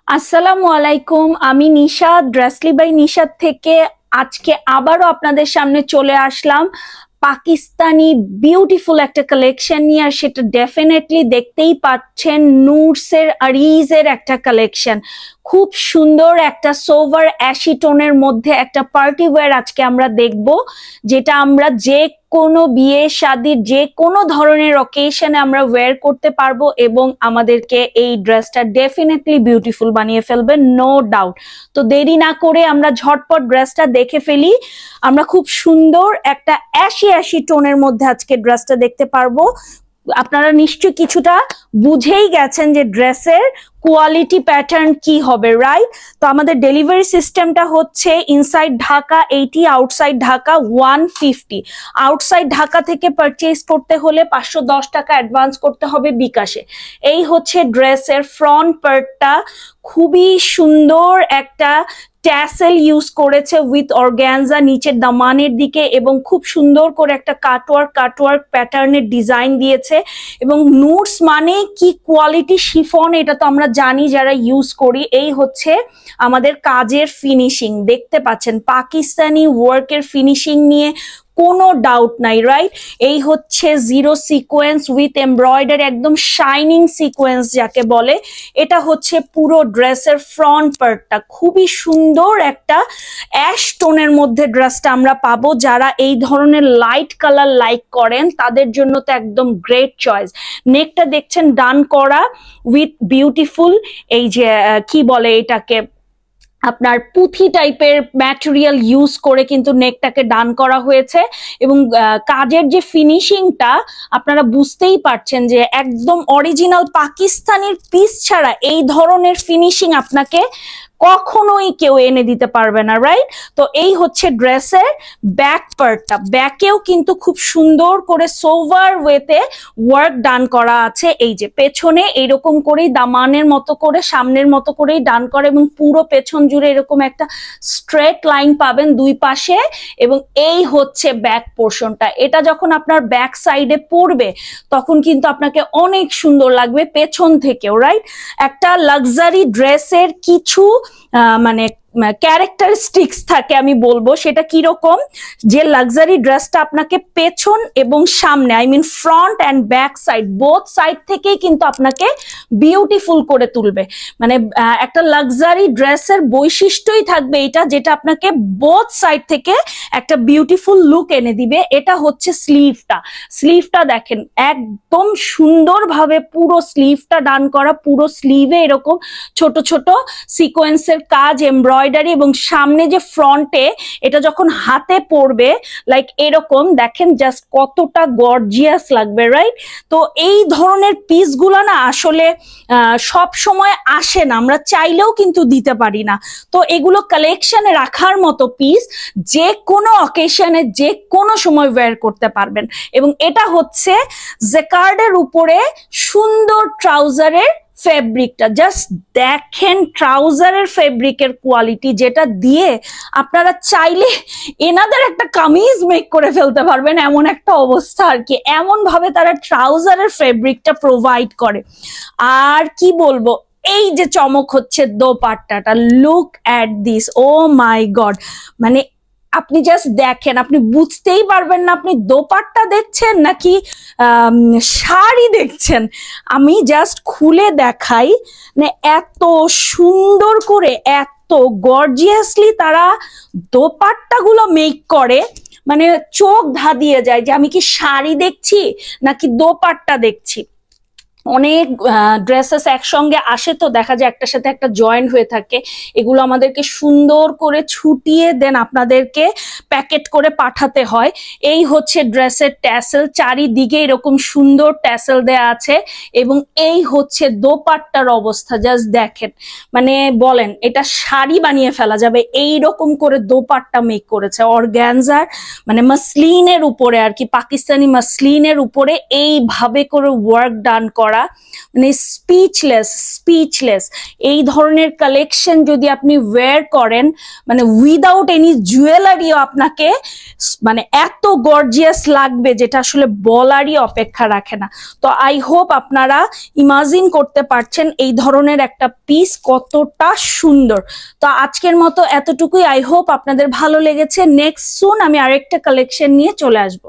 আসসালামু আলাইকুম। আমি নিশাদ, ড্রেসলি বাই নিশাদ থেকে আজকে আবারও আপনাদের সামনে চলে আসলাম পাকিস্তানি বিউটিফুল একটা কালেকশন নিয়ে। আর সেটা ডেফিনেটলি দেখতেই পাচ্ছেন, নুটসের আরিজের একটা কালেকশন। খুব সুন্দর একটা সোভার অ্যাশি টোনের মধ্যে একটা পার্টি ওয়্যার আজকে আমরা দেখব, যেটা আমরা যে কোনো বিয়ে শাদির যে কোনো ধরনের অকেশনে আমরা ওয়্যার করতে পারবো এবং আমাদেরকে এই ড্রেসটা ডেফিনেটলি বিউটিফুল বানিয়ে ফেলবে, নো ডাউট। তো দেরি না করে আমরা ঝটপট ড্রেসটা দেখে ফেলি। আমরা খুব সুন্দর একটা অ্যাশি অ্যাশি টোনের মধ্যে আজকে ড্রেসটা দেখতে পারবো। আপনারা নিশ্চয়ই কিছুটা বুঝেই গেছেন যে ড্রেসের কোয়ালিটি প্যাটার্ন কি হবে, রাইট? তো আমাদের ডেলিভারি সিস্টেমটা হচ্ছে inside Dhaka 80, outside Dhaka 150। Outside Dhaka থেকে পারচেজ করতে হলে 510 টাকা অ্যাডভান্স করতে হবে বিকাশে। এই হচ্ছে ড্রেসের ফ্রন্ট পার্টটা, খুবই সুন্দর একটা ট্যাসেল ইউজ করেছে উইথ অর্গানজা নিচের দামানের দিকে, এবং খুব সুন্দর করে একটা কাটওয়ার্ক প্যাটার্নের ডিজাইন দিয়েছে। এবং নুটস মানে কি কোয়ালিটি শিফন, এটা তো আমরা জানি যারা ইউজ করি। এই হচ্ছে আমাদের কাজের ফিনিশিং, দেখতে পাচ্ছেন পাকিস্তানি ওয়ার্কের ফিনিশিং নিয়ে কোনো ডাউট নাই, রাইট? এই হচ্ছে জিরো সিকোয়েন্স উইথ এমব্রয়ডারি, একদম শাইনিং সিকোয়েন্স যাকে বলে। এটা হচ্ছে পুরো ড্রেসের ফ্রন্ট পার্টটা, খুবই সুন্দর একটা অ্যাশ টোনের মধ্যে ড্রেসটা আমরা পাবো। যারা এই ধরনের লাইট কালার লাইক করেন তাদের জন্য তো একদম গ্রেট চয়েস। নেকটা দেখছেন ডান করা উইথ বিউটিফুল, এই যে কি বলে এটাকে, আপনার পুঁথি টাইপের ম্যাটেরিয়াল ইউজ করে কিন্তু নেকটাকে ডান করা হয়েছে। এবং কাজের যে ফিনিশিংটা আপনারা বুঝতেই পারছেন যে একদম অরিজিনাল পাকিস্তানের পিস ছাড়া এই ধরনের ফিনিশিং আপনাকে কখনোই কেউ এনে দিতে পারবে না, রাইট? তো এই হচ্ছে ড্রেসের ব্যাক পার্টটা, ব্যাকেও কিন্তু খুব সুন্দর করে সোভার ওয়েতে ওয়ার্ক ডান করা আছে। এই যে পেছনে এইরকম করেই দামানের মতো করে, সামনের মতো করেই ডান করা, এবং পুরো পেছন জুড়ে এরকম একটা স্ট্রেট লাইন পাবেন দুই পাশে। এবং এই হচ্ছে ব্যাক পোর্শনটা, এটা যখন আপনার ব্যাক সাইডে পড়বে তখন কিন্তু আপনাকে অনেক সুন্দর লাগবে পেছন থেকেও, রাইট? একটা লাক্সারি ড্রেসের কিছু মানে ক্যারেক্টারিস্টিক্স থাকে, আমি বলবো সেটা কিরকম, যে লাক্সারি ড্রেসটা আপনাকে পেছন এবং সামনে, I mean front and back side, both side থেকেই কিন্তু আপনাকে বিউটিফুল করে তুলবে। মানে একটা লাক্সারি ড্রেসের বৈশিষ্ট্যই থাকবে এটা, যেটা আপনাকে বোথ সাইড থেকে একটা বিউটিফুল লুক এনে দিবে। এটা হচ্ছে স্লিভটা, স্লিভটা দেখেন একদম সুন্দরভাবে পুরো স্লিভটা ডান করা, পুরো স্লিভে এরকম ছোট ছোট সিকোয়েন্সের কাজ, এমব্রয়ডারি, এবং সামনে যে ফ্রন্টে এটা যখন হাতে পড়বে লাইক এরকম দেখেন জাস্ট কতটা গর্জিয়াস লাগবে, রাইট? তো এই ধরনের পিসগুলো না আসলে সব সময় আসে না, আমরা চাইলেও কিন্তু দিতে পারি না। তো এগুলো কালেকশনে রাখার মতো পিস, যে কোনো অকেশনে যে কোনো সময় ওয়্যার করতে পারবেন। এবং এটা হচ্ছে জেকার্ডের উপরে সুন্দর ট্রাউজারের ফেব্রিকটা, জাস্ট দেখেন ট্রাউজারের ফেব্রিকের কোয়ালিটি, যেটা দিয়ে আপনারা চাইলে এনাদের একটা কামিজ মেক করে ফেলতে পারবেন, এমন একটা অবস্থা আর কি, এমন ভাবে তারা ট্রাউজারের ফেব্রিকটা প্রোভাইড করে। আর কি বলবো, এই যে চমক হচ্ছে দোপাট্টাটা, look at this, oh my God! মানে আপনি জাস্ট দেখেন, আপনি বুঝতেই পারবেন না আপনি দোপাট্টা দেখছেন নাকি শাড়ি দেখছেন। আমি জাস্ট খুলে দেখাই, মানে এত সুন্দর করে, এত গর্জিয়াসলি তারা দোপাট্টাগুলো মেক করে, মানে চোখ ধাঁধিয়ে যায় যে আমি কি শাড়ি দেখছি নাকি দোপাট্টা দেখছি। অনেক ড্রেসেস একসঙ্গে আসে তো দেখা যায় একটার সাথে একটা জয়েন্ট হয়ে থাকে, এগুলো আমাদেরকে সুন্দর করে ছুটিয়ে দেন আপনাদেরকে প্যাকেট করে পাঠাতে হয়। এই হচ্ছে ড্রেসের ট্যাসেল, চারিদিকে এরকম সুন্দর ট্যাসেল দেয়া আছে। এবং এই হচ্ছে দোপাট্টার অবস্থা, জাস্ট দেখেন, মানে বলেন এটা শাড়ি বানিয়ে ফেলা যাবে, এই রকম করে দোপাট্টা মেক করেছে অর্গানজার, মানে মাসলিনের উপরে আর কি, পাকিস্তানি মাসলিনের উপরে এইভাবে করে ওয়ার্ক ডান করা। করা, মানে স্পিচলেস। এই ধরনের কালেকশন যদি আপনি ওয়্যার করেন, মানে উইদাউট এনি জুয়েলারিও আপনাকে মানে এত গর্জিয়াস লাগবে যেটা আসলে বলারই অপেক্ষা রাখে না। তো আই হোপ আপনারা ইমাজিন করতে পারছেন এই ধরনের একটা পিস কতটা সুন্দর। তো আজকের মতো এতটুকুই, আই হোপ আপনাদের ভালো লেগেছে। নেক্সট সুন আমি আরেকটা কালেকশন নিয়ে চলে আসবো।